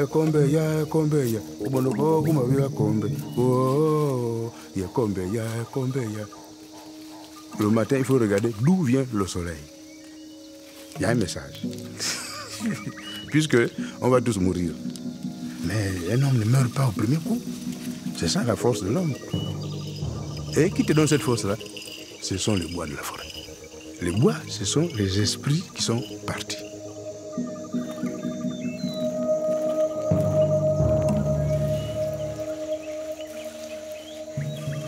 kombe ya kombe ya. Obonoko kumaviva kombe. Oh, ya kombe ya kombe ya. Le matin, il faut regarder d'où vient le soleil. Il y a un message. Puisque on va tous mourir. Mais un homme ne meurt pas au premier coup. C'est ça la force de l'homme. Et qui te donne cette force-là? Ce sont les bois de la forêt. Les bois, ce sont les esprits qui sont partis.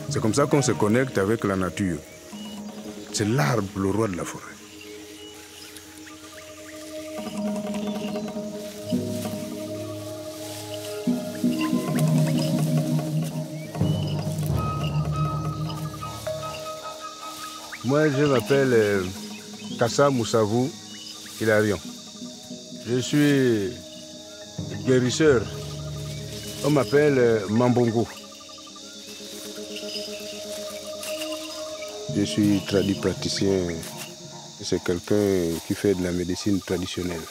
C'est comme ça qu'on se connecte avec la nature. C'est l'arbre, le roi de la forêt. Moi, je m'appelle Kassa Moussavou Hilarion. Je suis guérisseur. On m'appelle Mambongo. Je suis praticien. C'est quelqu'un qui fait de la médecine traditionnelle.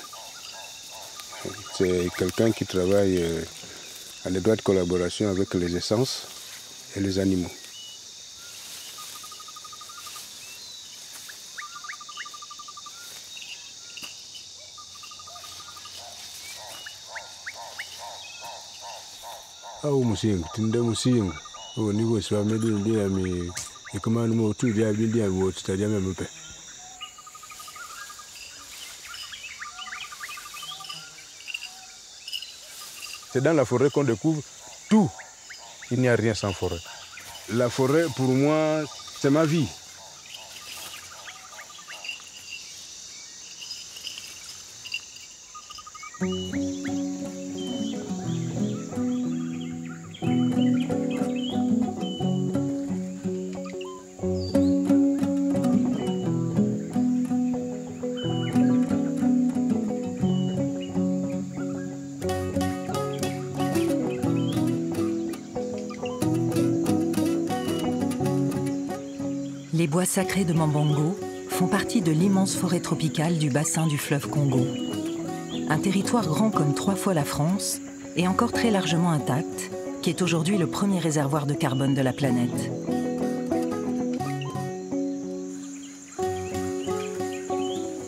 C'est quelqu'un qui travaille en étroite collaboration avec les essences et les animaux. Au musingo tinde musingo o ni go swa medi ndia mi ikomanu mo tu dia bindia wo stadia me mepe. C'est dans la forêt qu'on découvre tout. Il n'y a rien sans forêt. La forêt, pour moi, c'est ma vie. Les bois sacrés de Mambongo font partie de l'immense forêt tropicale du bassin du fleuve Congo. Un territoire grand comme 3 fois la France et encore très largement intact, qui est aujourd'hui le premier réservoir de carbone de la planète.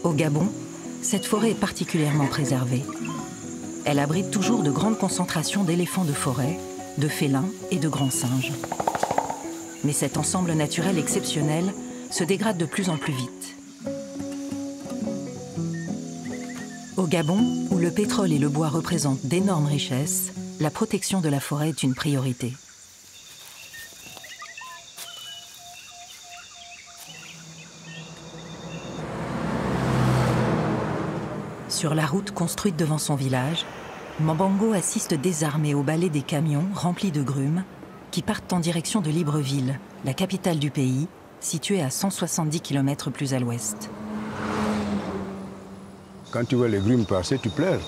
Au Gabon, cette forêt est particulièrement préservée. Elle abrite toujours de grandes concentrations d'éléphants de forêt, de félins et de grands singes. Mais cet ensemble naturel exceptionnel se dégrade de plus en plus vite. Au Gabon, où le pétrole et le bois représentent d'énormes richesses, la protection de la forêt est une priorité. Sur la route construite devant son village, Mambongo assiste désarmé au balai des camions remplis de grumes qui partent en direction de Libreville, la capitale du pays, située à 170 km plus à l'ouest. Quand tu vois les grumes passer, tu pleures.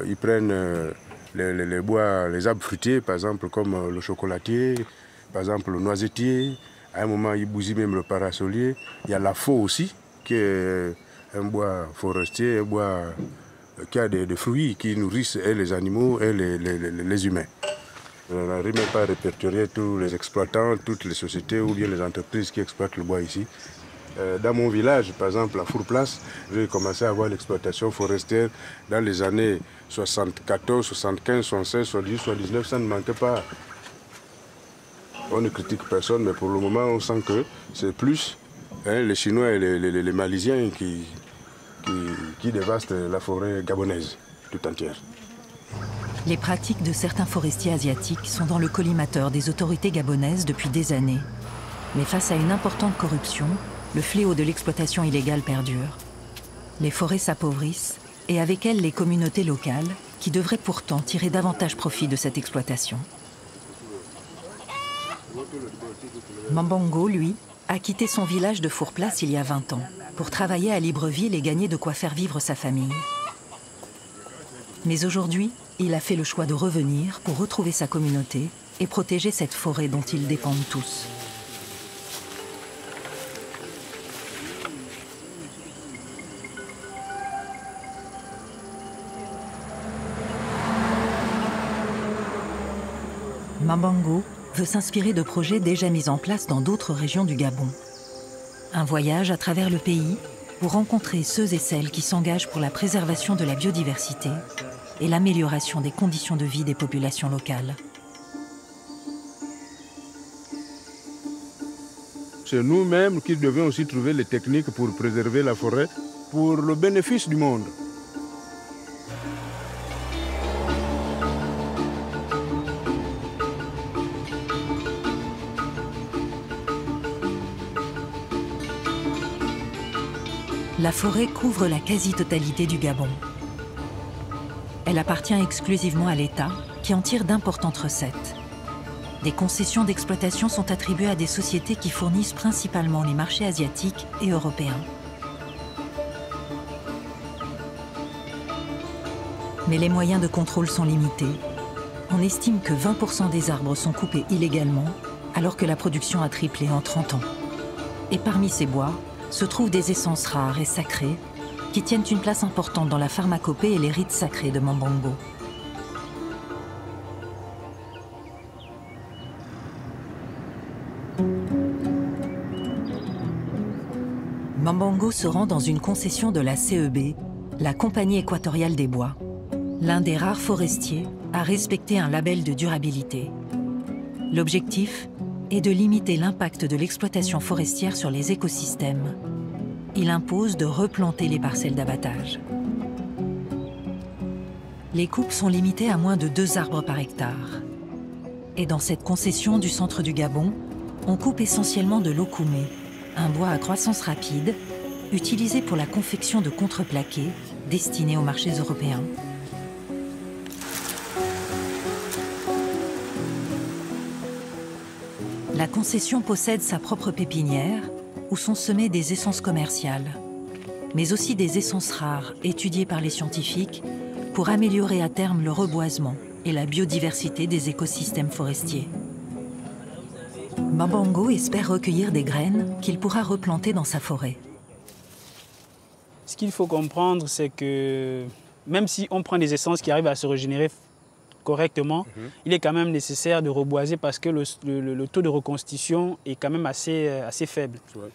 Ils prennent les bois, les arbres fruitiers, par exemple, comme le chocolatier, par exemple le noisetier. À un moment, ils bousillent même le parasolier. Il y a la faux aussi, qui est un bois forestier, un bois qui a des fruits qui nourrissent et les animaux et les humains. On n'arrive même pas à répertorier tous les exploitants, toutes les sociétés ou bien les entreprises qui exploitent le bois ici. Dans mon village, par exemple, à Fourplace, j'ai commencé à avoir l'exploitation forestière dans les années 74, 75, 76, 78, 79, ça ne manquait pas. On ne critique personne, mais pour le moment, on sent que c'est plus les Chinois et les Malaisiens qui dévastent la forêt gabonaise tout entière. Les pratiques de certains forestiers asiatiques sont dans le collimateur des autorités gabonaises depuis des années. Mais face à une importante corruption, le fléau de l'exploitation illégale perdure. Les forêts s'appauvrissent et avec elles les communautés locales qui devraient pourtant tirer davantage profit de cette exploitation. Mambongo, lui, a quitté son village de Fourplace il y a 20 ans pour travailler à Libreville et gagner de quoi faire vivre sa famille. Mais aujourd'hui, il a fait le choix de revenir pour retrouver sa communauté et protéger cette forêt dont ils dépendent tous. Mambango veut s'inspirer de projets déjà mis en place dans d'autres régions du Gabon. Un voyage à travers le pays pour rencontrer ceux et celles qui s'engagent pour la préservation de la biodiversité et l'amélioration des conditions de vie des populations locales. C'est nous-mêmes qui devons aussi trouver les techniques pour préserver la forêt pour le bénéfice du monde. La forêt couvre la quasi-totalité du Gabon. Elle appartient exclusivement à l'État, qui en tire d'importantes recettes. Des concessions d'exploitation sont attribuées à des sociétés qui fournissent principalement les marchés asiatiques et européens. Mais les moyens de contrôle sont limités. On estime que 20% des arbres sont coupés illégalement, alors que la production a triplé en 30 ans. Et parmi ces bois, se trouvent des essences rares et sacrées qui tiennent une place importante dans la pharmacopée et les rites sacrés de Mambango. Mambango se rend dans une concession de la CEB, la Compagnie équatoriale des bois, l'un des rares forestiers à respecter un label de durabilité. L'objectif est de limiter l'impact de l'exploitation forestière sur les écosystèmes. Il impose de replanter les parcelles d'abattage. Les coupes sont limitées à moins de 2 arbres par hectare. Et dans cette concession du centre du Gabon, on coupe essentiellement de l'okoumé, un bois à croissance rapide, utilisé pour la confection de contreplaqués destinés aux marchés européens. La concession possède sa propre pépinière où sont semées des essences commerciales, mais aussi des essences rares étudiées par les scientifiques pour améliorer à terme le reboisement et la biodiversité des écosystèmes forestiers. Mambango espère recueillir des graines qu'il pourra replanter dans sa forêt. Ce qu'il faut comprendre, c'est que même si on prend des essences qui arrivent à se régénérer correctement, il est quand même nécessaire de reboiser parce que le taux de reconstitution est quand même assez faible. Ouais.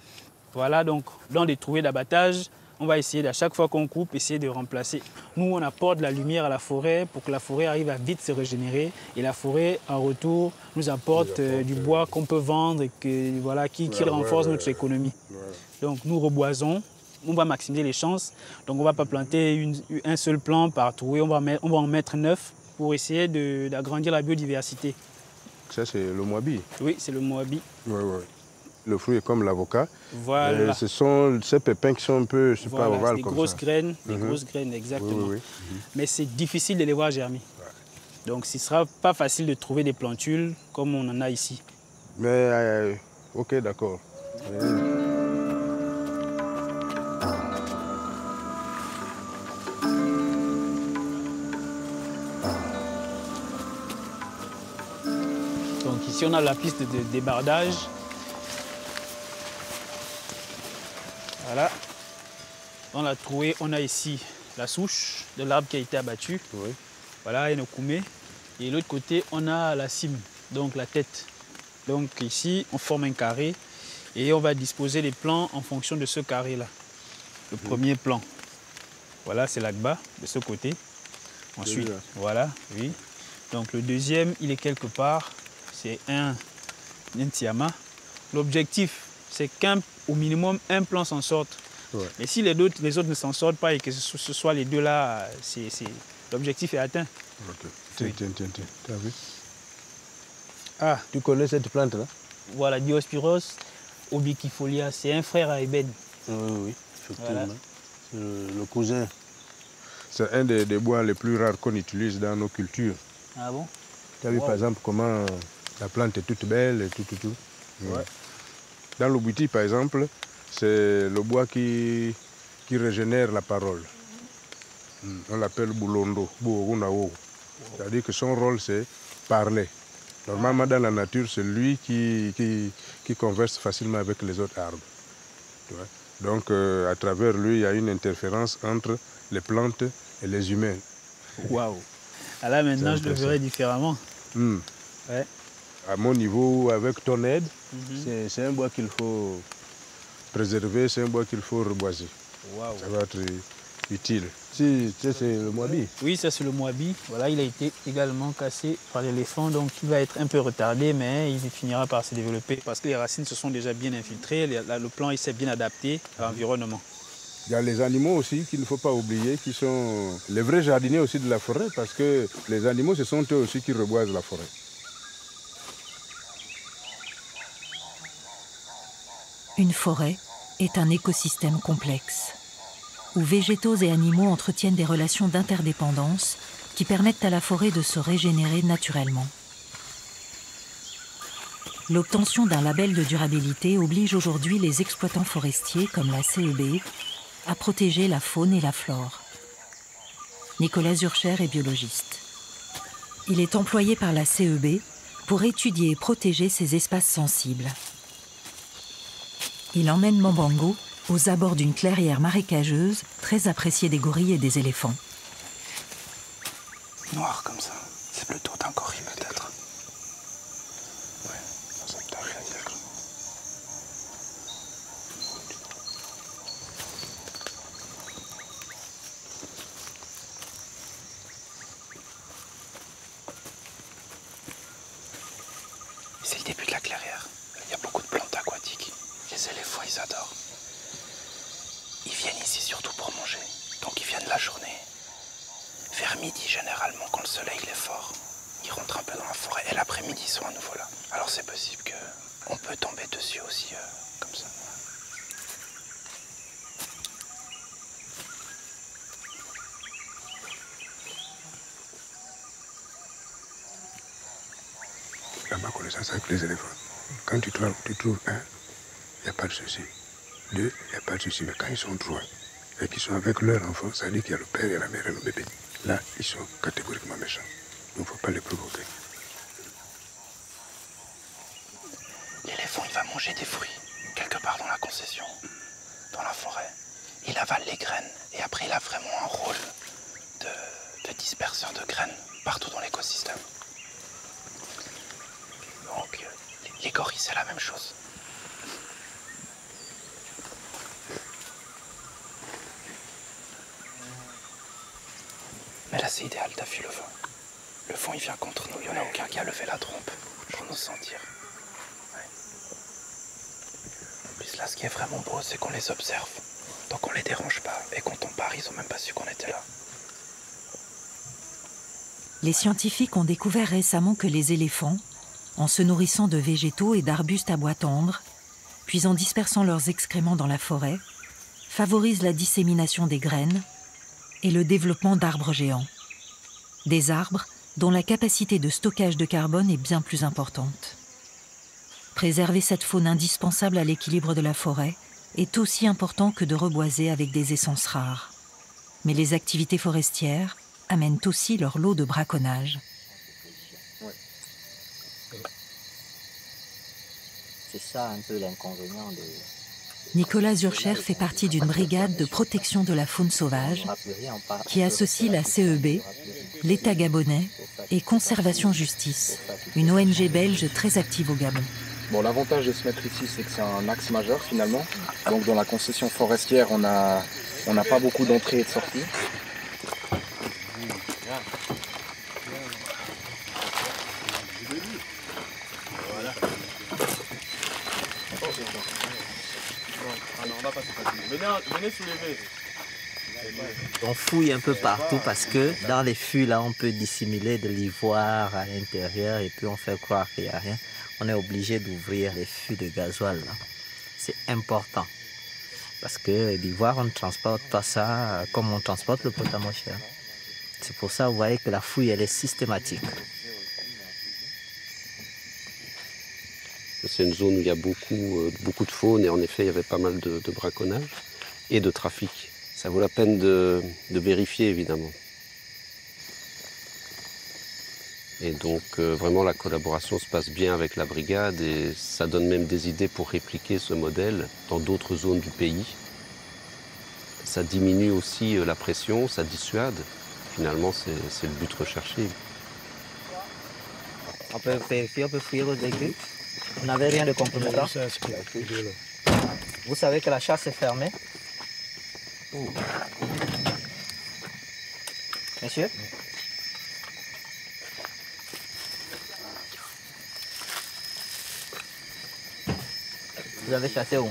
Voilà, donc dans des trouées d'abattage, on va essayer à chaque fois qu'on coupe, essayer de remplacer. Nous, on apporte de la lumière à la forêt pour que la forêt arrive à vite se régénérer et la forêt, en retour, nous apporte du bois qu'on peut vendre et que, voilà, qui renforce notre économie. Ouais. Donc nous reboisons, on va maximiser les chances. Donc on ne va pas planter un seul plant par trouée, on va en mettre 9 pour essayer d'agrandir la biodiversité. Ça, c'est le moabi. Oui, c'est le moabi. Ouais, ouais. Le fruit est comme l'avocat. Voilà. Ce sont ces pépins qui sont un peu, je sais pas, ovales des comme grosses ça. Graines, des grosses graines, exactement. Oui. Mais c'est difficile de les voir germer. Ouais. Donc ce ne sera pas facile de trouver des plantules comme on en a ici. Mais, ok, d'accord. Donc ici on a la piste de débardage. Voilà. Dans la trouée, on a ici la souche de l'arbre qui a été abattu. Oui. Voilà, et nos koumés. Et de l'autre côté, on a la cime, donc la tête. Donc ici, on forme un carré et on va disposer les plants en fonction de ce carré-là. Le premier plan, voilà, c'est l'agba de ce côté. Ensuite, voilà, oui. Donc le deuxième, il est quelque part, c'est un tiama. L'objectif, c'est qu'au minimum, un plan s'en sorte. Ouais. Mais si les autres ne s'en sortent pas et que ce soit les deux là, l'objectif est atteint. Okay. Tiens, tu as vu? Ah, tu connais cette plante-là? Voilà, Diospyros obliquifolia, c'est un frère à ébène. Oui, effectivement. Voilà. Le cousin. C'est un des bois les plus rares qu'on utilise dans nos cultures. Ah bon? Tu as vu par exemple comment la plante est toute belle et tout. Ouais. Dans le bouti, par exemple, c'est le bois qui régénère la parole. On l'appelle boulondo, bouogunao. C'est-à-dire que son rôle, c'est parler. Normalement, dans la nature, c'est lui qui converse facilement avec les autres arbres. Tu vois? Donc, à travers lui, il y a une interférence entre les plantes et les humains. Waouh! Là, maintenant, je le verrai différemment. Ouais. À mon niveau, avec ton aide, C'est un bois qu'il faut... préserver, c'est un bois qu'il faut reboiser. Waouh. Ça va être utile. Si, tu sais, c'est le moabi. Oui, ça c'est le moabi. Voilà, il a été également cassé par l'éléphant, donc il va être un peu retardé, mais il finira par se développer parce que les racines se sont déjà bien infiltrées, le plant il s'est bien adapté à l'environnement. Il y a les animaux aussi qu'il ne faut pas oublier, qui sont les vrais jardiniers aussi de la forêt, parce que les animaux, ce sont eux aussi qui reboisent la forêt. Une forêt est un écosystème complexe, où végétaux et animaux entretiennent des relations d'interdépendance qui permettent à la forêt de se régénérer naturellement. L'obtention d'un label de durabilité oblige aujourd'hui les exploitants forestiers, comme la CEB, à protéger la faune et la flore. Nicolas Zurcher est biologiste. Il est employé par la CEB pour étudier et protéger ces espaces sensibles. Il emmène Mambango aux abords d'une clairière marécageuse très appréciée des gorilles et des éléphants. Noir comme ça, c'est plutôt d'un gorille peut-être. Ouais, ça me tâche à dire. C'est le début de la clairière. Il y a beaucoup de plantes aquatiques. Les éléphants, ils adorent. Ils viennent ici surtout pour manger. Donc ils viennent la journée. Vers midi, généralement, quand le soleil est fort, ils rentrent un peu dans la forêt. Et l'après-midi, ils sont à nouveau là. Alors c'est possible qu'on peut tomber dessus aussi, comme ça. Ma connaissance avec les éléphants, quand tu trouves un, il n'y a pas de souci. Deux, il n'y a pas de souci. Mais quand ils sont trois et qu'ils sont avec leur enfant, ça veut dire qu'il y a le père et la mère et le bébé. Là, ils sont catégoriquement méchants. Donc il ne faut pas les provoquer. L'éléphant, il va manger des fruits, quelque part dans la concession, dans la forêt. Il avale les graines et après, il a vraiment un rôle de disperseur de graines partout dans l'écosystème. Donc, les gorilles, c'est la même chose. Mais là, c'est idéal, t'as vu le vent. Le vent, il vient contre nous. Il n'y en a aucun qui a levé la trompe pour nous sentir. Ouais. En plus, là, ce qui est vraiment beau, c'est qu'on les observe. Donc, on les dérange pas. Et quand on part, ils n'ont même pas su qu'on était là. Les scientifiques ont découvert récemment que les éléphants, en se nourrissant de végétaux et d'arbustes à bois tendre, puis en dispersant leurs excréments dans la forêt, favorisent la dissémination des graines et le développement d'arbres géants. Des arbres dont la capacité de stockage de carbone est bien plus importante. Préserver cette faune indispensable à l'équilibre de la forêt est aussi important que de reboiser avec des essences rares. Mais les activités forestières amènent aussi leur lot de braconnage. C'est ça un peu l'inconvénient de... Nicolas Zurcher fait partie d'une brigade de protection de la faune sauvage qui associe la CEB, l'État gabonais et Conservation Justice, une ONG belge très active au Gabon. Bon, l'avantage de se mettre ici, c'est que c'est un axe majeur finalement. Donc dans la concession forestière, on n'a pas beaucoup d'entrées et de sorties. On fouille un peu partout parce que dans les fûts, là, on peut dissimuler de l'ivoire à l'intérieur et puis on fait croire qu'il n'y a rien. On est obligé d'ouvrir les fûts de gasoil, là. C'est important parce que l'ivoire, on ne transporte pas ça comme on transporte le pot à moucher. C'est pour ça, vous voyez que la fouille, elle est systématique. C'est une zone où il y a beaucoup de faune et en effet, il y avait pas mal de braconnage et de trafic. Ça vaut la peine de vérifier, évidemment. Et donc, vraiment, la collaboration se passe bien avec la brigade et ça donne même des idées pour répliquer ce modèle dans d'autres zones du pays. Ça diminue aussi la pression, ça dissuade. Finalement, c'est le but recherché. On peut vérifier, on peut fouiller vos véhicules. Vous n'avez rien de compromettant? Vous savez que la chasse est fermée? Monsieur? Vous avez chassé où?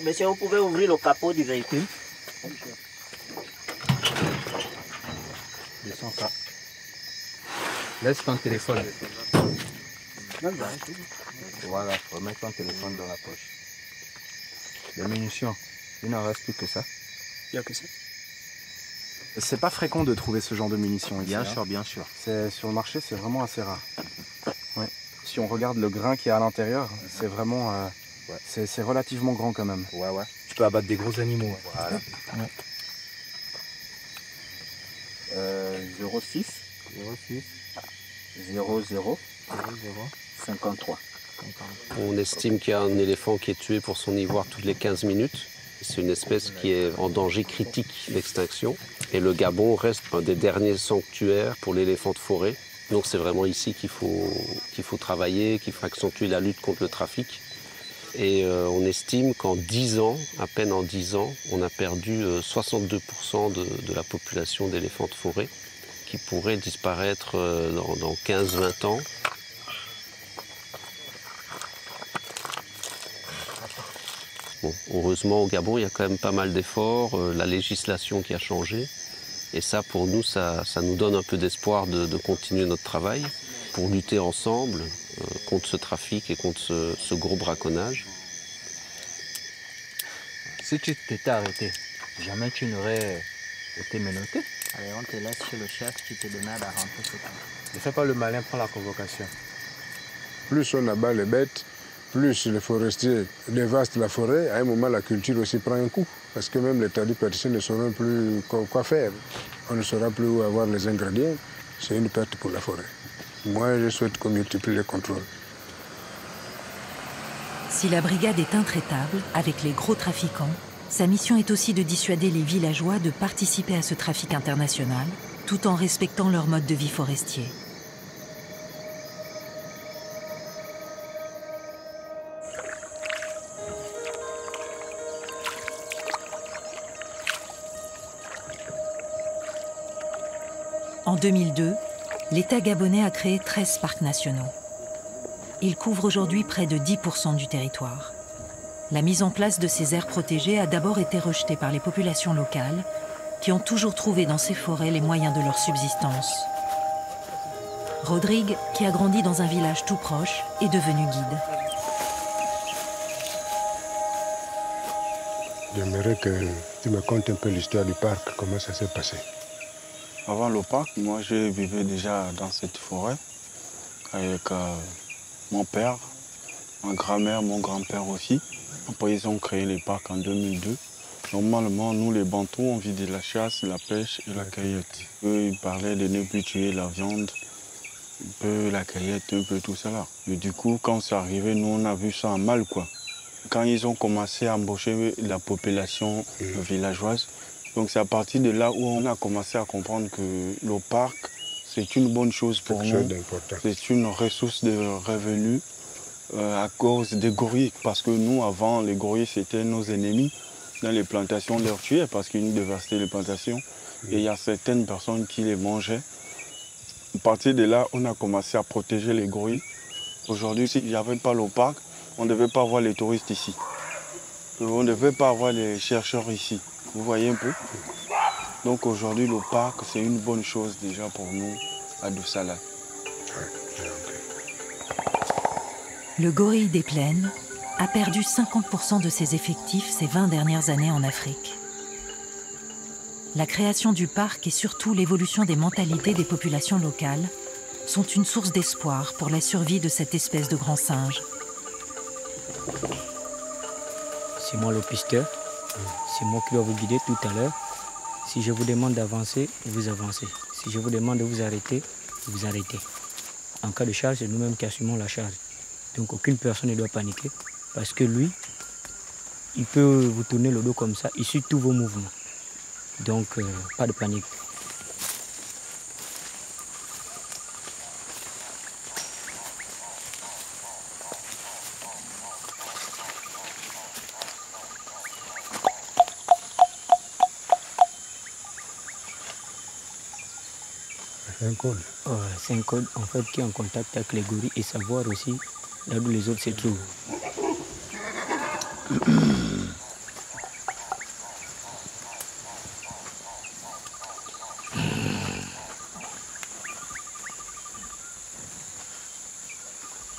Monsieur, vous pouvez ouvrir le capot du véhicule? Descends ça. Laisse ton téléphone. Voilà, remets ton téléphone dans la poche. Les munitions, il n'en reste plus que ça. Il n'y a que ça. C'est pas fréquent de trouver ce genre de munitions ici. Bien sûr, bien sûr. Sur le marché, c'est vraiment assez rare. Ouais. Si on regarde le grain qu'il y a à l'intérieur, c'est vraiment... c'est relativement grand quand même. Ouais. Tu peux abattre des gros animaux. Voilà. Ouais. 06 00 53. On estime qu'il y a un éléphant qui est tué pour son ivoire toutes les 15 minutes. C'est une espèce qui est en danger critique d'extinction. Et le Gabon reste un des derniers sanctuaires pour l'éléphant de forêt. Donc c'est vraiment ici qu'il faut travailler, qu'il faut accentuer la lutte contre le trafic. Et on estime qu'en 10 ans, à peine en 10 ans, on a perdu 62% de la population d'éléphants de forêt qui pourrait disparaître dans 15-20 ans. Bon, heureusement, au Gabon, il y a quand même pas mal d'efforts, la législation qui a changé. Et ça, pour nous, ça nous donne un peu d'espoir de continuer notre travail pour lutter ensemble contre ce trafic et contre ce gros braconnage. Si tu t'étais arrêté, jamais tu n'aurais été menotté. Allez, on te laisse chez le chef, tu te démerdes à rentrer chez toi. Ne fais pas le malin, prends la convocation. Plus on abat les bêtes, plus les forestiers dévastent la forêt, à un moment la culture aussi prend un coup. Parce que même les tradipraticiens ne sauront plus quoi faire. On ne saura plus où avoir les ingrédients. C'est une perte pour la forêt. Moi, je souhaite qu'on multiplie les contrôles. Si la brigade est intraitable avec les gros trafiquants, sa mission est aussi de dissuader les villageois de participer à ce trafic international, tout en respectant leur mode de vie forestier. En 2002, l'État gabonais a créé 13 parcs nationaux. Ils couvrent aujourd'hui près de 10% du territoire. La mise en place de ces aires protégées a d'abord été rejetée par les populations locales, qui ont toujours trouvé dans ces forêts les moyens de leur subsistance. Rodrigue, qui a grandi dans un village tout proche, est devenu guide. J'aimerais que tu me contes un peu l'histoire du parc, comment ça s'est passé. Avant le parc, moi je vivais déjà dans cette forêt avec mon père, ma grand-mère, mon grand-père aussi. Après ils ont créé les parcs en 2002. Normalement, nous les Bantous, on vit de la chasse, la pêche et la cueillette. Eux, ils parlaient de ne plus tuer la viande, un peu la cueillette, un peu tout ça là. Et du coup, quand c'est arrivé, nous on a vu ça en mal quoi. Quand ils ont commencé à embaucher la population villageoise, donc c'est à partir de là où on a commencé à comprendre que le parc, c'est une bonne chose pour nous. C'est une ressource de revenus à cause des gorilles. Parce que nous, avant, les gorilles, c'était nos ennemis. Dans les plantations, on les tuait parce qu'ils nous dévastaient les plantations. Et il y a certaines personnes qui les mangeaient. À partir de là, on a commencé à protéger les gorilles. Aujourd'hui, s'il n'y avait pas le parc, on ne devait pas avoir les touristes ici. On ne devait pas avoir les chercheurs ici. Vous voyez un peu? Donc aujourd'hui, le parc, c'est une bonne chose déjà pour nous à Doussala. Le gorille des plaines a perdu 50% de ses effectifs ces 20 dernières années en Afrique. La création du parc et surtout l'évolution des mentalités des populations locales sont une source d'espoir pour la survie de cette espèce de grand singe. C'est moi le pisteur. C'est moi qui dois vous guider tout à l'heure. Si je vous demande d'avancer, vous avancez. Si je vous demande de vous arrêter, vous arrêtez. En cas de charge, c'est nous-mêmes qui assumons la charge. Donc aucune personne ne doit paniquer parce que lui, il peut vous tourner le dos comme ça, il suit tous vos mouvements. Donc pas de panique. C'est un code. Ouais, c'est un code en fait qui est en contact avec les gorilles et savoir aussi là où les autres se trouvent.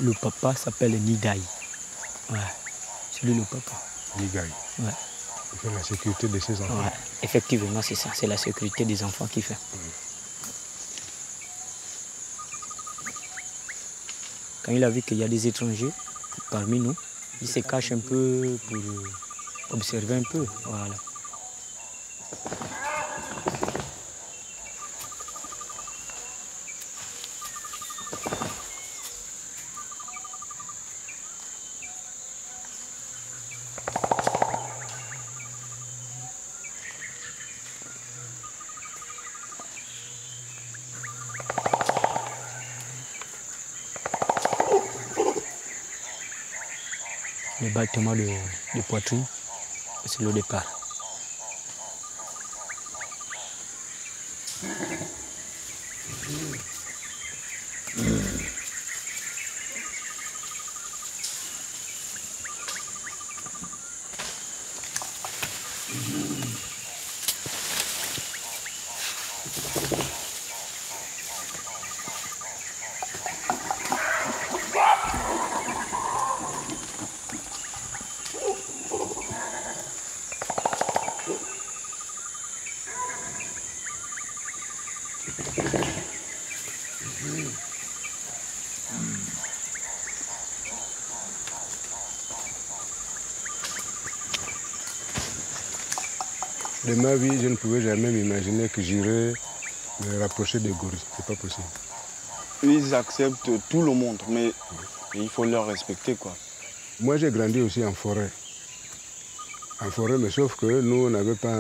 Le papa s'appelle Nidaï. Ouais, c'est lui le papa. Nidaï. Ouais. Il fait la sécurité de ses enfants. Ouais, effectivement, c'est ça. C'est la sécurité des enfants qu'il fait. Quand il a vu qu'il y a des étrangers parmi nous, il se cache un peu pour observer un peu. Voilà. Le battement de poitrine, c'est le départ. De ma vie, je ne pouvais jamais m'imaginer que j'irais me rapprocher des gorilles. C'est pas possible. Ils acceptent tout le monde, mais il faut leur respecter, quoi. Moi, j'ai grandi aussi en forêt. En forêt, mais sauf que nous, on n'avait pas...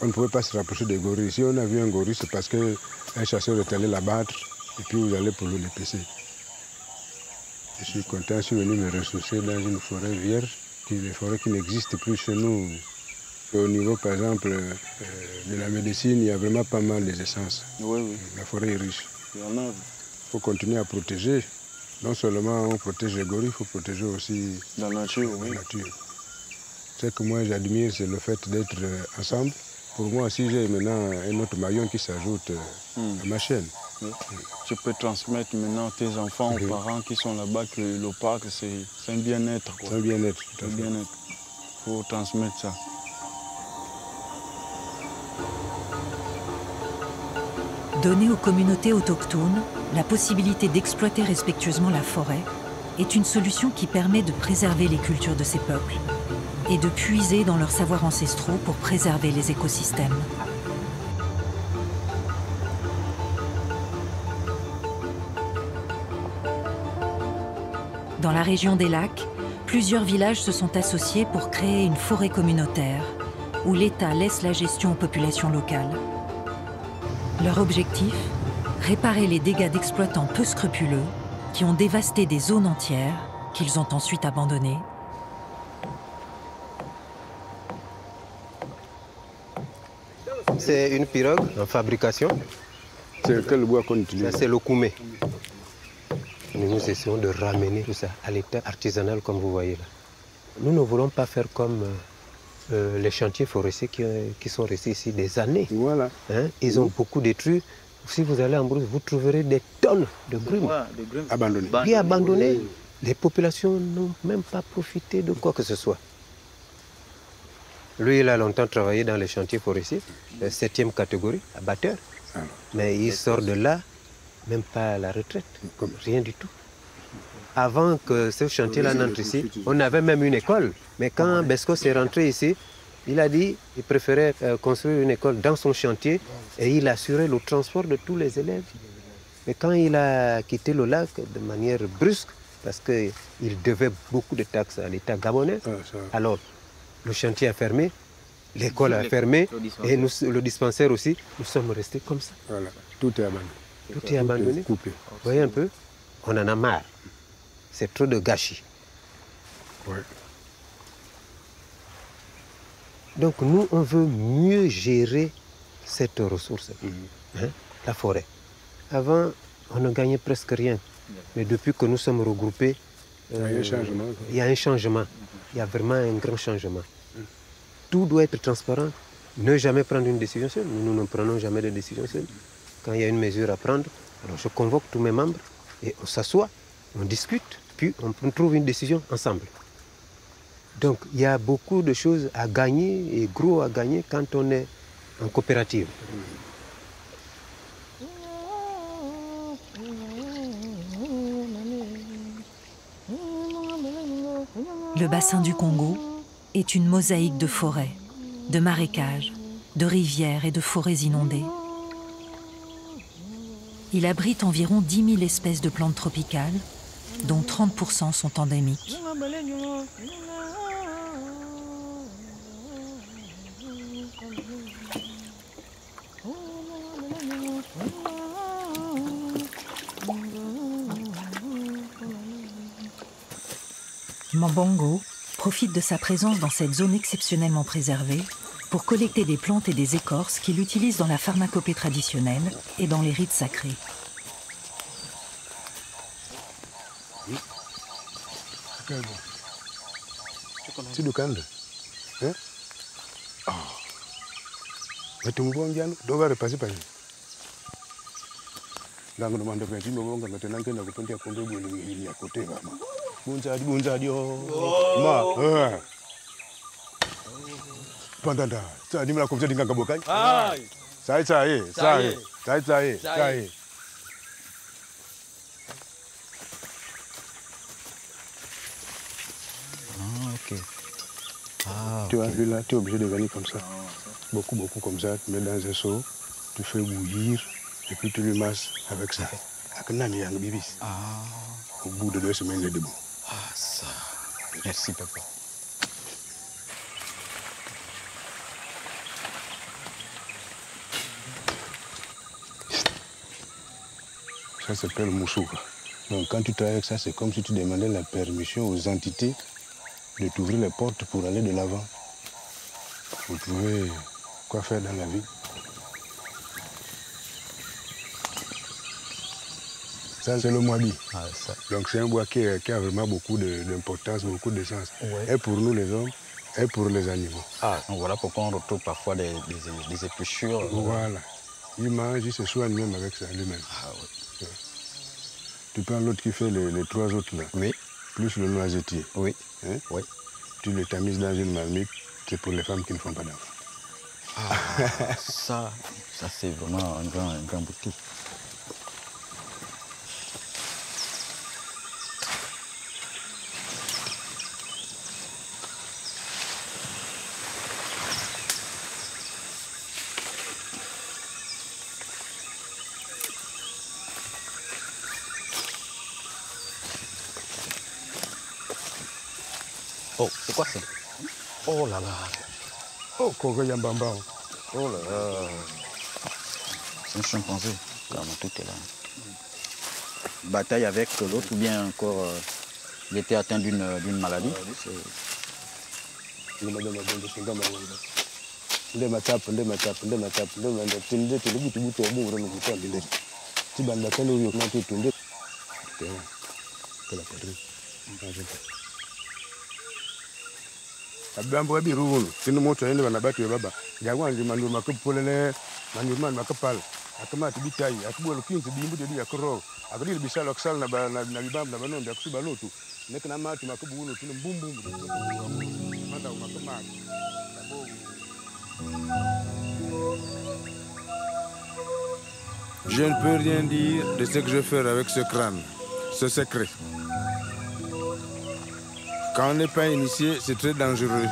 On ne pouvait pas se rapprocher des gorilles. Si on a vu un gorille, c'est parce qu'un chasseur est allé l'abattre et puis vous allez pour le l'épaisser. Je suis content, je suis venu me ressourcer dans une forêt vierge, des forêts qui n'existent plus chez nous. Au niveau, par exemple, de la médecine, il y a vraiment pas mal des essences. Oui, oui. La forêt est riche. Il y en a. Il faut continuer à protéger. Non seulement on protège les gorilles, il faut protéger aussi la nature. Oui. La nature. Ce que moi j'admire, c'est le fait d'être ensemble. Pour moi aussi, j'ai maintenant un autre maillon qui s'ajoute à ma chaîne. Oui. Tu peux transmettre maintenant tes enfants aux parents qui sont là-bas que le parc, c'est un bien-être. C'est un bien-être. Il faut transmettre ça. Donner aux communautés autochtones la possibilité d'exploiter respectueusement la forêt est une solution qui permet de préserver les cultures de ces peuples et de puiser dans leurs savoirs ancestraux pour préserver les écosystèmes. Dans la région des lacs, plusieurs villages se sont associés pour créer une forêt communautaire où l'État laisse la gestion aux populations locales. Leur objectif ? Réparer les dégâts d'exploitants peu scrupuleux qui ont dévasté des zones entières qu'ils ont ensuite abandonnées. C'est une pirogue en fabrication. C'est quel bois qu'on utilise? C'est le koumé. Nous essayons de ramener tout ça à l'état artisanal comme vous voyez là. Nous ne voulons pas faire comme les chantiers forestiers qui sont restés ici des années. Voilà. Hein? Ils ont beaucoup détruit. Si vous allez en brousse, vous trouverez des tonnes de grumes. Abandonnées. Puis abandonnées. Les populations n'ont même pas profité de quoi que ce soit. Lui, il a longtemps travaillé dans les chantiers forestiers, 7e catégorie, abatteur. Mais il sort de là, même pas à la retraite, rien du tout. Avant que ce chantier-là n'entre ici, on avait même une école. Mais quand Besco s'est rentré ici, il a dit qu'il préférait construire une école dans son chantier et il assurait le transport de tous les élèves. Mais quand il a quitté le lac de manière brusque, parce qu'il devait beaucoup de taxes à l'État gabonais, alors le chantier a fermé, l'école a fermé et nous, le dispensaire aussi, nous sommes restés comme ça. Voilà, tout est abandonné. Tout est abandonné. Coupé. Vous voyez un peu, on en a marre. C'est trop de gâchis. Ouais. Donc nous, on veut mieux gérer cette ressource. Hein? la forêt. Avant, on ne gagnait presque rien. Mais depuis que nous sommes regroupés, il y a un changement. Il y a un changement. Il y a vraiment un grand changement. Tout doit être transparent. Ne jamais prendre une décision seule. Nous ne prenons jamais de décision seule. Quand il y a une mesure à prendre, alors je convoque tous mes membres et on s'assoit, on discute, puis on trouve une décision ensemble. Donc il y a beaucoup de choses à gagner et gros à gagner quand on est en coopérative. Le bassin du Congo est une mosaïque de forêts, de marécages, de rivières et de forêts inondées. Il abrite environ 10 000 espèces de plantes tropicales, dont 30% sont endémiques. Mambongo profite de sa présence dans cette zone exceptionnellement préservée pour collecter des plantes et des écorces qu'il utilise dans la pharmacopée traditionnelle et dans les rites sacrés. C'est du canne. Hein? Oh. Mais tu me vois bien, tu vas repasser par là. Dans le monde de Benji, nous avons maintenant que nous avons fait un peu de côté. Bonjour, ma. Pendant ça, dis-moi comme ça, dis-moi comme ça. Ça y est. Ok. Tu vois, là, tu es obligé de venir comme ça. Beaucoup comme ça. Tu mets dans un seau, tu fais bouillir, et puis tu le masses avec ça. Avec un ami, un bibis. Au bout de 2 semaines, il est debout. Ah, ça. Merci, papa. Ça s'appelle moussouka. Donc quand tu travailles avec ça, c'est comme si tu demandais la permission aux entités de t'ouvrir les portes pour aller de l'avant. Pour trouver quoi faire dans la vie. Ça, c'est le moabi. Donc c'est un bois qui a vraiment beaucoup d'importance, beaucoup de sens. Ouais. Et pour nous les hommes, et pour les animaux. Donc voilà pourquoi on retrouve parfois des épluchures. Voilà. Il mange, il se soigne même avec ça lui-même. Ouais. Tu prends l'autre qui fait les 3 autres là. Oui. Plus le noisetier. Oui. Hein? Oui. Tu le tamises dans une marmite, c'est pour les femmes qui ne font pas d'enfants. Ça c'est vraiment un grand boutique. Oh, c'est quoi ça? Oh là là. Oh, Koko Yambamba. Oh là là. C'est un chimpanzé. Vraiment, tout est là. Bataille avec l'autre ou bien encore il était atteint d'une maladie. Abambo biru tinu moto ende banabatu baba jagwanzi mandu makupolele mandu man makapal akama tibitai akubolo kinzi bimbu de yakro akudil bisalo aksal na bibam na banonda kusuba lotu nekna matu makubuno tinu mbumbu manda makama. Je ne peux rien dire de ce que je fais avec ce crâne, ce secret. Quand on n'est pas initié, c'est très dangereux.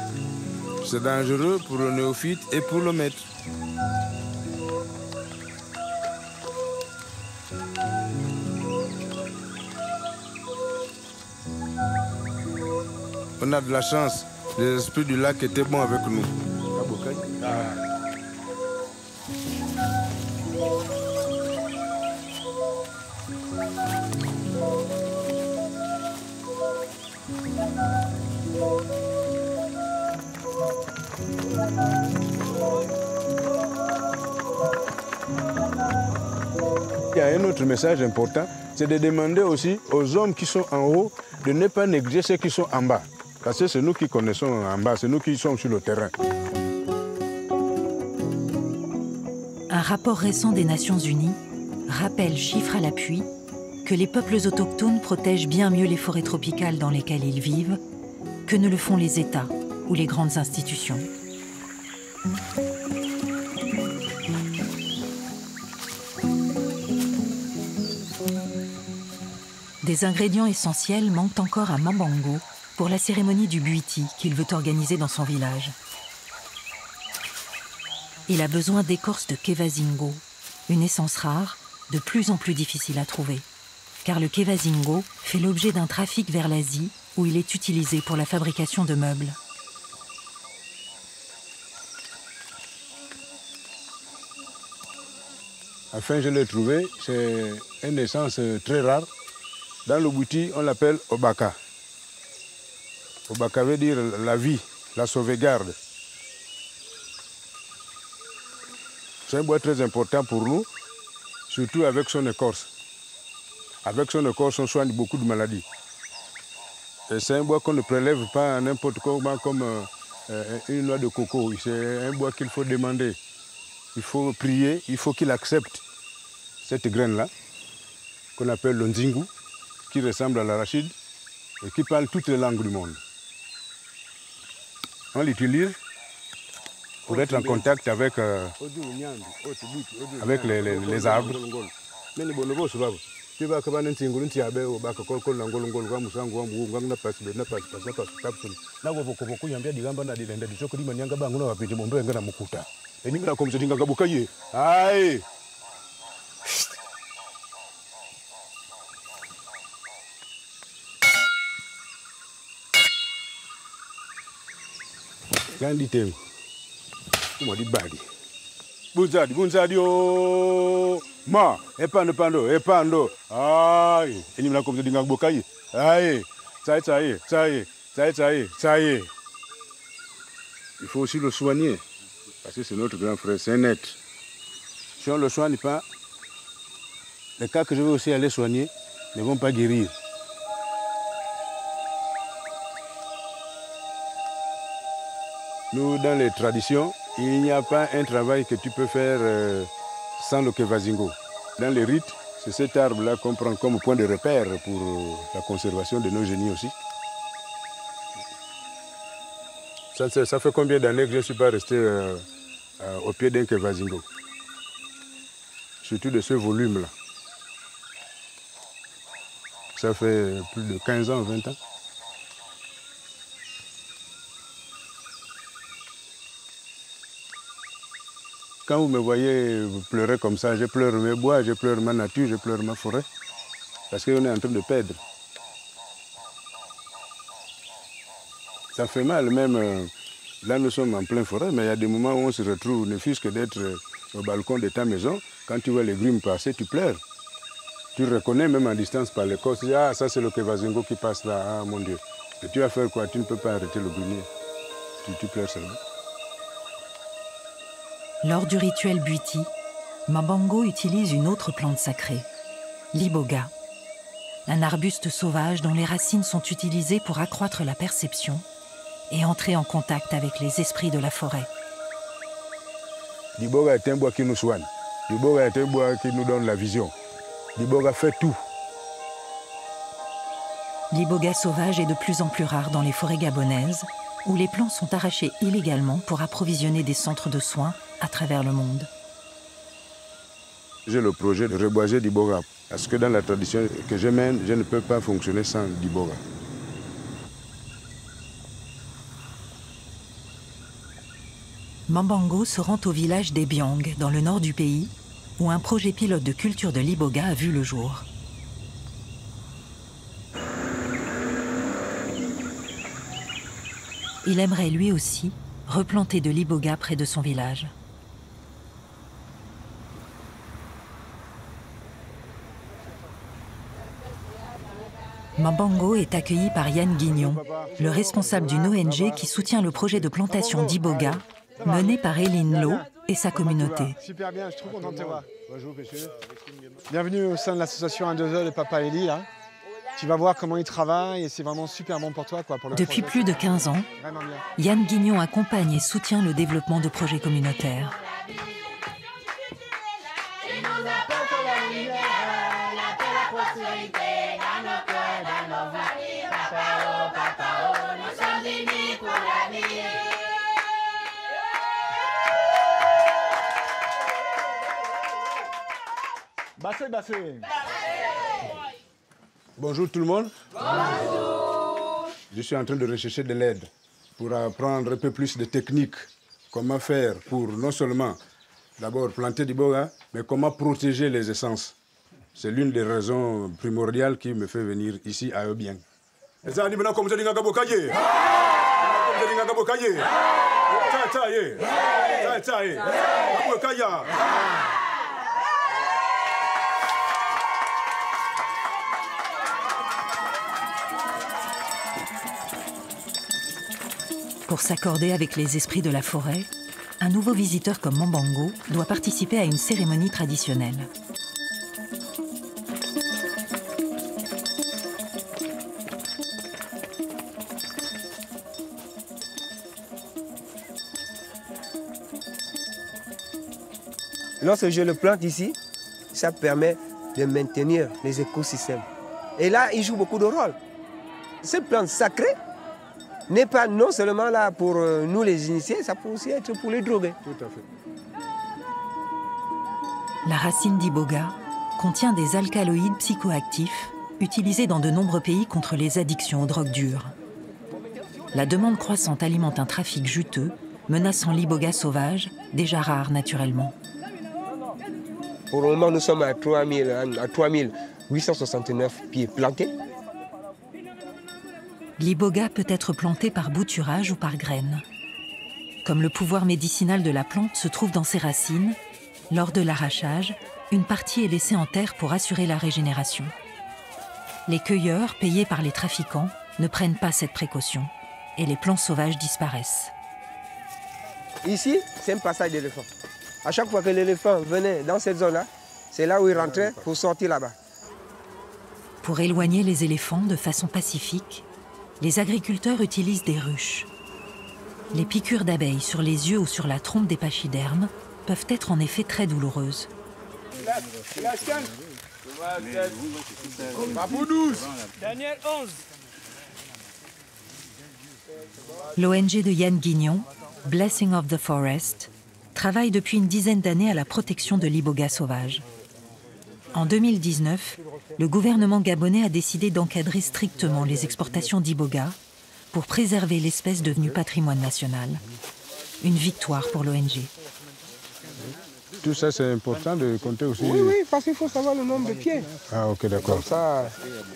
C'est dangereux pour le néophyte et pour le maître. On a de la chance, les esprits du lac étaient bons avec nous. Il y a un autre message important, c'est de demander aussi aux hommes qui sont en haut de ne pas négliger ceux qui sont en bas. Parce que c'est nous qui connaissons en bas, c'est nous qui sommes sur le terrain. Un rapport récent des Nations Unies rappelle, chiffre à l'appui, que les peuples autochtones protègent bien mieux les forêts tropicales dans lesquelles ils vivent que ne le font les États ou les grandes institutions. Des ingrédients essentiels manquent encore à Mambango pour la cérémonie du Buiti qu'il veut organiser dans son village. Il a besoin d'écorce de kevazingo, une essence rare, de plus en plus difficile à trouver. Car le kevazingo fait l'objet d'un trafic vers l'Asie où il est utilisé pour la fabrication de meubles. Enfin, je l'ai trouvé, c'est une essence très rare. Dans le Buiti, on l'appelle Obaka. Obaka veut dire la vie, la sauvegarde. C'est un bois très important pour nous, surtout avec son écorce. Avec son écorce, on soigne beaucoup de maladies. Et c'est un bois qu'on ne prélève pas n'importe comment comme une noix de coco. C'est un bois qu'il faut demander. Il faut prier, il faut qu'il accepte cette graine-là, qu'on appelle le nzingu, qui ressemble à l'arachide et qui parle toutes les langues du monde. On l'utilise pour être en contact avec les arbres. Gandhi tengo. Kuma di badi. Bunzadi oh ma epando. Aïe. Eni mna comme dinga bokaye. Aïe. Ça y est. Il faut aussi le soigner parce que c'est notre grand frère, c'est un être. Si on ne le soigne pas, les cas que je vais aussi aller soigner ne vont pas guérir. Nous, dans les traditions, il n'y a pas un travail que tu peux faire sans le kevazingo. Dans les rites, c'est cet arbre-là qu'on prend comme point de repère pour la conservation de nos génies aussi. Ça fait combien d'années que je ne suis pas resté au pied d'un kevazingo? Surtout de ce volume-là. Ça fait plus de 15 ans, 20 ans. Quand vous me voyez pleurer comme ça, je pleure mes bois, je pleure ma nature, je pleure ma forêt. Parce qu'on est en train de perdre. Ça fait mal, même là nous sommes en pleine forêt, mais il y a des moments où on se retrouve, ne fût-ce que d'être au balcon de ta maison, quand tu vois les grumes passer, tu pleures. Tu reconnais même en distance par l'écorce, tu dis, ah ça c'est le kevazingo qui passe là, ah mon Dieu. Et tu vas faire quoi? Tu ne peux pas arrêter le grumier. Tu pleures seulement. Lors du rituel Buiti, Mambango utilise une autre plante sacrée, l'iboga, un arbuste sauvage dont les racines sont utilisées pour accroître la perception et entrer en contact avec les esprits de la forêt. L'iboga est un bois qui nous soigne. L'iboga est un bois qui nous donne la vision. L'iboga fait tout. L'iboga sauvage est de plus en plus rare dans les forêts gabonaises, où les plants sont arrachés illégalement pour approvisionner des centres de soins à travers le monde. J'ai le projet de reboiser l'iboga, parce que dans la tradition que je mène, je ne peux pas fonctionner sans l'iboga. Mambango se rend au village d'Ebiang, dans le nord du pays, où un projet pilote de culture de l'iboga a vu le jour. Il aimerait lui aussi replanter de l'iboga près de son village. Mambango est accueilli par Yann Guignon, le responsable d'une ONG qui soutient le projet de plantation d'iboga mené par Eline Lo et sa communauté. Super bien, je suis trop content de te voir. Bonjour, monsieur. Bienvenue au sein de l'association 1-2-E de Papa Eli. Là. Tu vas voir comment il travaille et c'est vraiment super bon pour toi. Pour le Depuis projet. plus de 15 ans, Yann Guignon accompagne et soutient le développement de projets communautaires. Bonjour tout le monde. Bonjour. Je suis en train de rechercher de l'aide pour apprendre un peu plus de techniques. Comment faire pour non seulement d'abord planter du boga, mais comment protéger les essences. C'est l'une des raisons primordiales qui me fait venir ici à Eubien. Pour s'accorder avec les esprits de la forêt, un nouveau visiteur comme Mambango doit participer à une cérémonie traditionnelle. Lorsque je le plante ici, ça permet de maintenir les écosystèmes. Et là, il joue beaucoup de rôle. Cette plante sacrée n'est pas non seulement là pour nous les initiés, ça peut aussi être pour les drogués. Tout à fait. La racine d'iboga contient des alcaloïdes psychoactifs utilisés dans de nombreux pays contre les addictions aux drogues dures. La demande croissante alimente un trafic juteux, menaçant l'iboga sauvage, déjà rare naturellement. Pour le moment, nous sommes à 3869 pieds plantés. L'iboga peut être planté par bouturage ou par graines. Comme le pouvoir médicinal de la plante se trouve dans ses racines, lors de l'arrachage, une partie est laissée en terre pour assurer la régénération. Les cueilleurs, payés par les trafiquants, ne prennent pas cette précaution et les plants sauvages disparaissent. Ici, c'est un passage d'éléphant. À chaque fois que l'éléphant venait dans cette zone-là, c'est là où il rentrait pour sortir là-bas. Pour éloigner les éléphants de façon pacifique, les agriculteurs utilisent des ruches. Les piqûres d'abeilles sur les yeux ou sur la trompe des pachydermes peuvent être en effet très douloureuses. Daniel 11. L'ONG de Yann Guignon, Blessing of the Forest, travaille depuis une dizaine d'années à la protection de l'iboga sauvage. En 2019, le gouvernement gabonais a décidé d'encadrer strictement les exportations d'iboga pour préserver l'espèce devenue patrimoine national. Une victoire pour l'ONG. Tout ça, c'est important de compter aussi. Oui, parce qu'il faut savoir le nombre de pieds. Ah, ok, d'accord. Comme ça,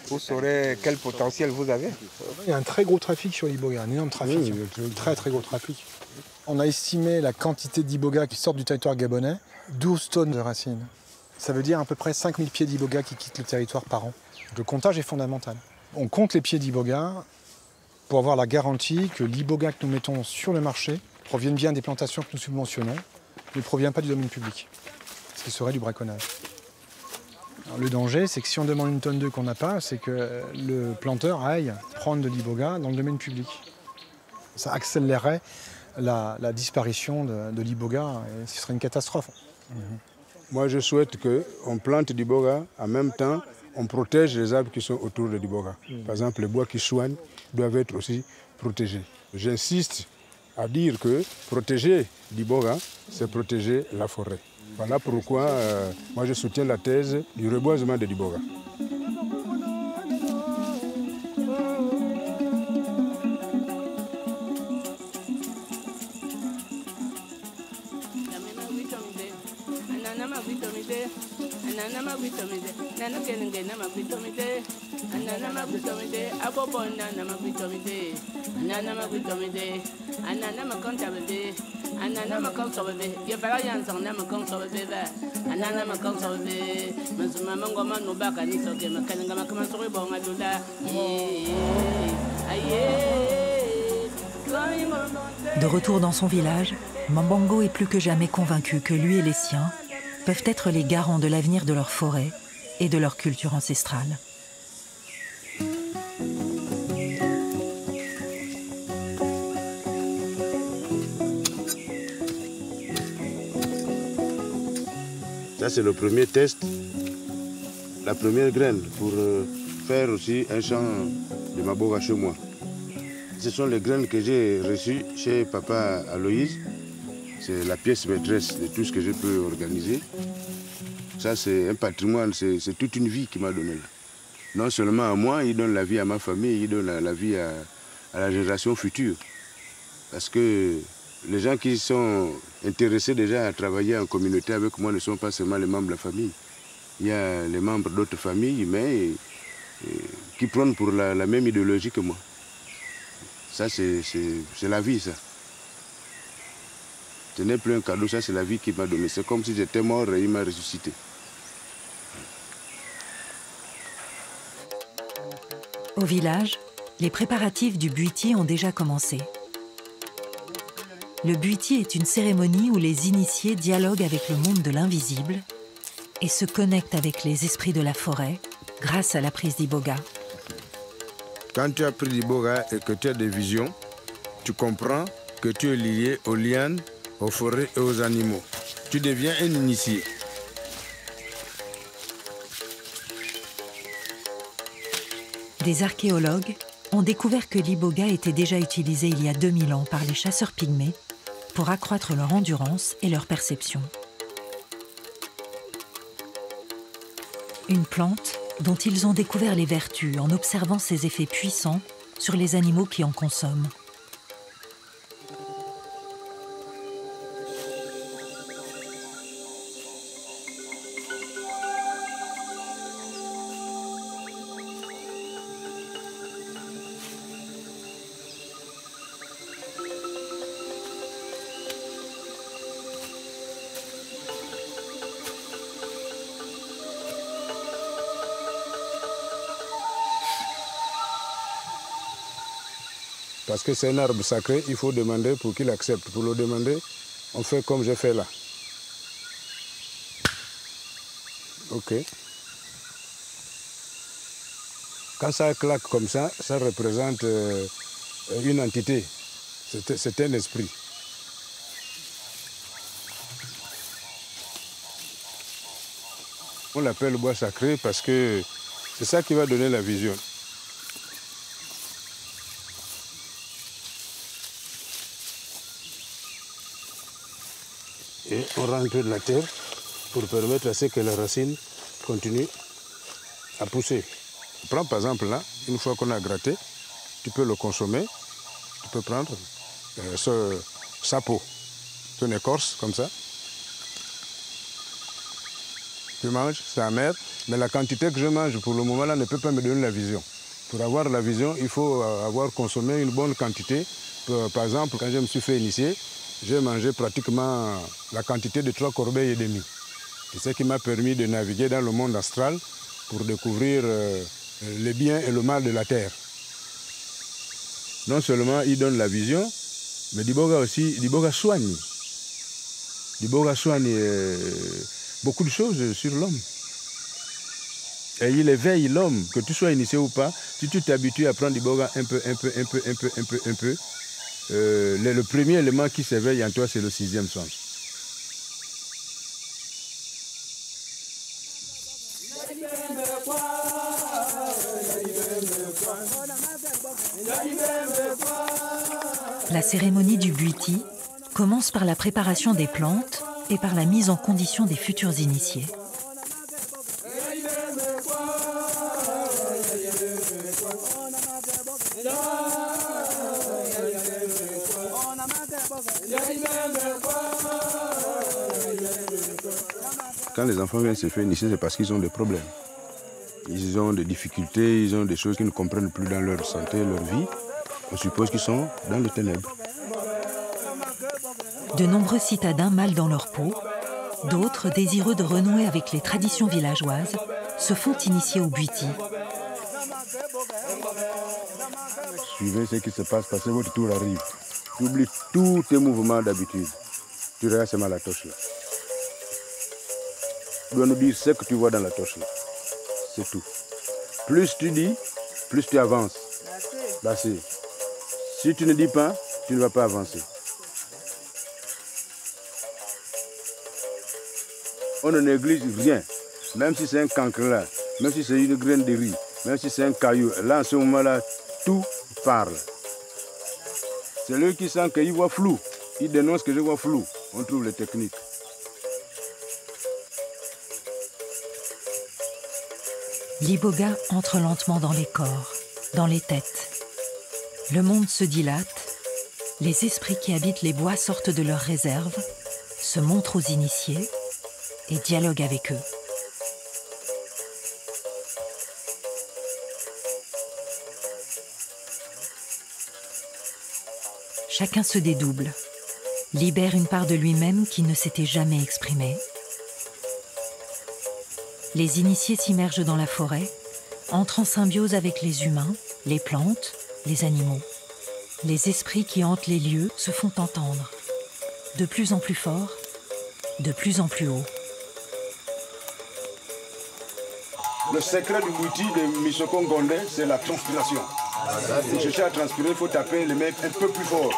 vous saurez quel potentiel vous avez. Il y a un très gros trafic sur l'iboga, un énorme trafic. Oui, très gros trafic. On a estimé la quantité d'iboga qui sortent du territoire gabonais, 12 tonnes de racines. Ça veut dire à peu près 5000 pieds d'iboga qui quittent le territoire par an. Le comptage est fondamental. On compte les pieds d'iboga pour avoir la garantie que l'iboga que nous mettons sur le marché provienne bien des plantations que nous subventionnons, ne provient pas du domaine public, ce qui serait du braconnage. Alors, le danger, c'est que si on demande une tonne d'œufs qu'on n'a pas, c'est que le planteur aille prendre de l'iboga dans le domaine public. Ça accélérerait la disparition de l'iboga et ce serait une catastrophe. Moi, je souhaite qu'on plante du boga, en même temps, on protège les arbres qui sont autour de l'iboga. Par exemple, les bois qui soignent doivent être aussi protégés. J'insiste à dire que protéger l'iboga, c'est protéger la forêt. Voilà pourquoi moi je soutiens la thèse du reboisement de l'iboga. De retour dans son village, Mambango est plus que jamais convaincu que lui et les siens peuvent être les garants de l'avenir de leur forêt et de leur culture ancestrale. Ça, c'est le premier test, la première graine pour faire aussi un champ de maboga chez moi. Ce sont les graines que j'ai reçues chez papa Aloïse. C'est la pièce maîtresse de tout ce que je peux organiser. Ça, c'est un patrimoine, c'est toute une vie qu'il m'a donné là. Non seulement à moi, il donne la vie à ma famille, il donne la vie à la génération future. Parce que les gens qui sont intéressés déjà à travailler en communauté avec moi ne sont pas seulement les membres de la famille. Il y a les membres d'autres familles, mais qui prônent pour la même idéologie que moi. Ça, c'est la vie, ça. Ce n'est plus un cadeau, ça, c'est la vie qu'il m'a donné. C'est comme si j'étais mort et il m'a ressuscité. Au village, les préparatifs du buiti ont déjà commencé. Le buiti est une cérémonie où les initiés dialoguent avec le monde de l'invisible et se connectent avec les esprits de la forêt grâce à la prise d'iboga. Quand tu as pris l'iboga et que tu as des visions, tu comprends que tu es lié aux lianes, aux forêts et aux animaux. Tu deviens un initié. Des archéologues ont découvert que l'iboga était déjà utilisé il y a 2000 ans par les chasseurs pygmées pour accroître leur endurance et leur perception. Une plante dont ils ont découvert les vertus en observant ses effets puissants sur les animaux qui en consomment. Parce que c'est un arbre sacré, il faut demander pour qu'il accepte. Pour le demander, on fait comme j'ai fait là. Ok. Quand ça claque comme ça représente une entité. C'est un esprit. On l'appelle bois sacré parce que c'est ça qui va donner la vision. Et on rentre de la terre pour permettre à ce que les racines continuent à pousser. Prends par exemple là, une fois qu'on a gratté, tu peux le consommer. Tu peux prendre sa peau, son écorce comme ça. Tu manges, c'est amer, mais la quantité que je mange pour le moment là ne peut pas me donner la vision. Pour avoir la vision, il faut avoir consommé une bonne quantité. Par exemple, quand je me suis fait initier, j'ai mangé pratiquement la quantité de 3 corbeilles et demie. C'est ce qui m'a permis de naviguer dans le monde astral pour découvrir le bien et le mal de la terre. Non seulement il donne la vision, mais l'iboga aussi, l'iboga soigne. L'iboga soigne beaucoup de choses sur l'homme. Et il éveille l'homme, que tu sois initié ou pas, si tu t'habitues à prendre l'iboga un peu, le premier élément qui s'éveille en toi, c'est le 6e sens. La cérémonie du buiti commence par la préparation des plantes et par la mise en condition des futurs initiés. Quand les enfants viennent se faire initier, c'est parce qu'ils ont des problèmes. Ils ont des difficultés, ils ont des choses qu'ils ne comprennent plus dans leur santé, leur vie. On suppose qu'ils sont dans les ténèbres. De nombreux citadins mal dans leur peau, d'autres désireux de renouer avec les traditions villageoises, se font initier au buiti. Suivez ce qui se passe parce que votre tour arrive. Tu oublies tous tes mouvements d'habitude. Tu regardes seulement la torche là. dois nous dire ce que tu vois dans la torche là. C'est tout. Plus tu dis, plus tu avances. Basé. Si tu ne dis pas, tu ne vas pas avancer. On ne néglige rien. Même si c'est un cancre là, même si c'est une graine de riz, même si c'est un caillou, là en ce moment-là, tout parle. C'est lui qui sent qu'il voit flou. Il dénonce que je vois flou. On trouve les techniques. L'iboga entre lentement dans les corps, dans les têtes. Le monde se dilate, les esprits qui habitent les bois sortent de leurs réserves, se montrent aux initiés et dialoguent avec eux. Chacun se dédouble, libère une part de lui-même qui ne s'était jamais exprimée. Les initiés s'immergent dans la forêt, entrent en symbiose avec les humains, les plantes, les animaux. Les esprits qui hantent les lieux se font entendre, de plus en plus fort, de plus en plus haut. Le secret du bouti de Misoko Ngondé, c'est la transpiration. Pour chercher à transpirer, il faut taper les mains un peu plus fort.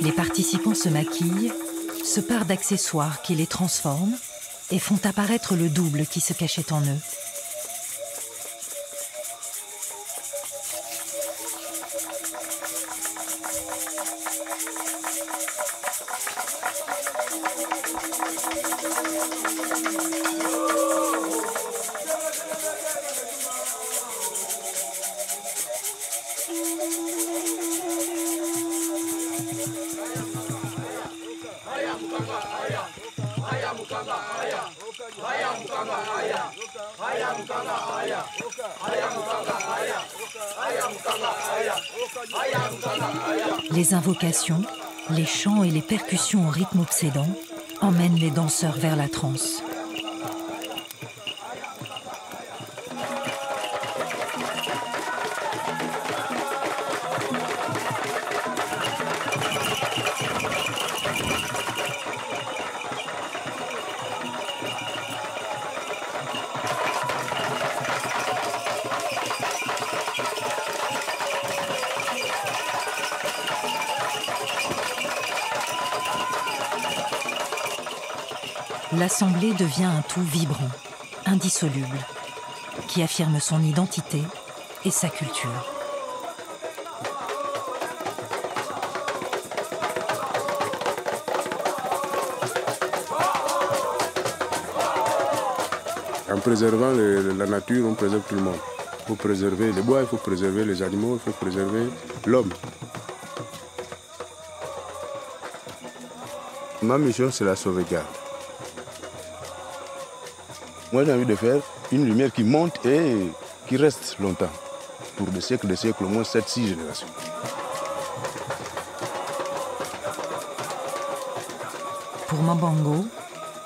Les participants se maquillent, se parent d'accessoires qui les transforment et font apparaître le double qui se cachait en eux. Les invocations, les chants et les percussions au rythme obsédant emmènent les danseurs vers la transe. L'assemblée devient un tout vibrant, indissoluble, qui affirme son identité et sa culture. En préservant la nature, on préserve tout le monde. Il faut préserver les bois, il faut préserver les animaux, il faut préserver l'homme. Ma mission, c'est la sauvegarde. Moi, j'ai envie de faire une lumière qui monte et qui reste longtemps, pour des siècles, au moins 7-6 générations. Pour Mambango,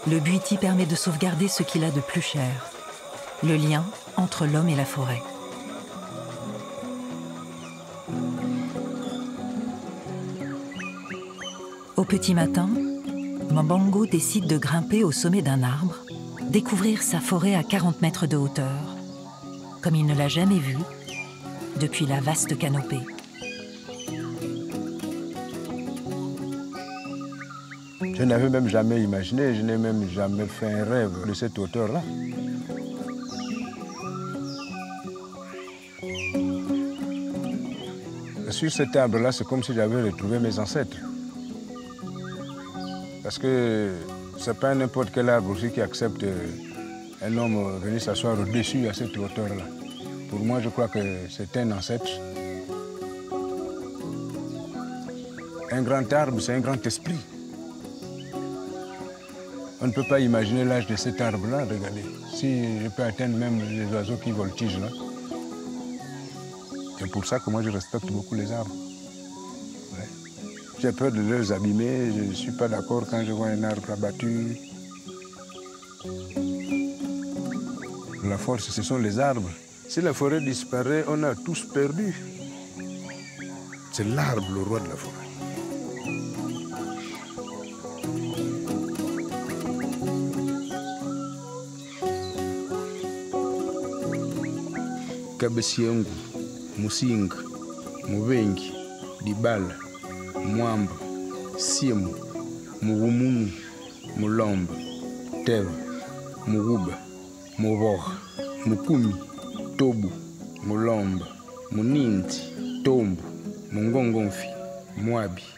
le Bwiti permet de sauvegarder ce qu'il a de plus cher, le lien entre l'homme et la forêt. Au petit matin, Mambango décide de grimper au sommet d'un arbre, découvrir sa forêt à 40 mètres de hauteur, comme il ne l'a jamais vue depuis la vaste canopée. Je n'avais même jamais imaginé, je n'ai même jamais fait un rêve de cette hauteur-là. Sur cet arbre-là, c'est comme si j'avais retrouvé mes ancêtres. Parce que ce n'est pas n'importe quel arbre aussi qui accepte un homme venir s'asseoir au-dessus à cette hauteur-là. Pour moi, je crois que c'est un ancêtre. Un grand arbre, c'est un grand esprit. On ne peut pas imaginer l'âge de cet arbre-là, regardez. Si je peux atteindre même les oiseaux qui voltigent là, C'est pour ça que moi je respecte beaucoup les arbres. Ouais. J'ai peur de les abîmer, je ne suis pas d'accord quand je vois un arbre abattu. La force, ce sont les arbres. Si la forêt disparaît, on a tous perdu. C'est l'arbre le roi de la forêt. Kabesiengu, Musinga, Mubengi, Dibala, Mwamba, Siemu, Mugumunu, Mulomba, Teva, Muguba, Muboga, Mukumi, Tobu, Mulomba, Muninti, Tombo, Mungongonfi, Mwabi.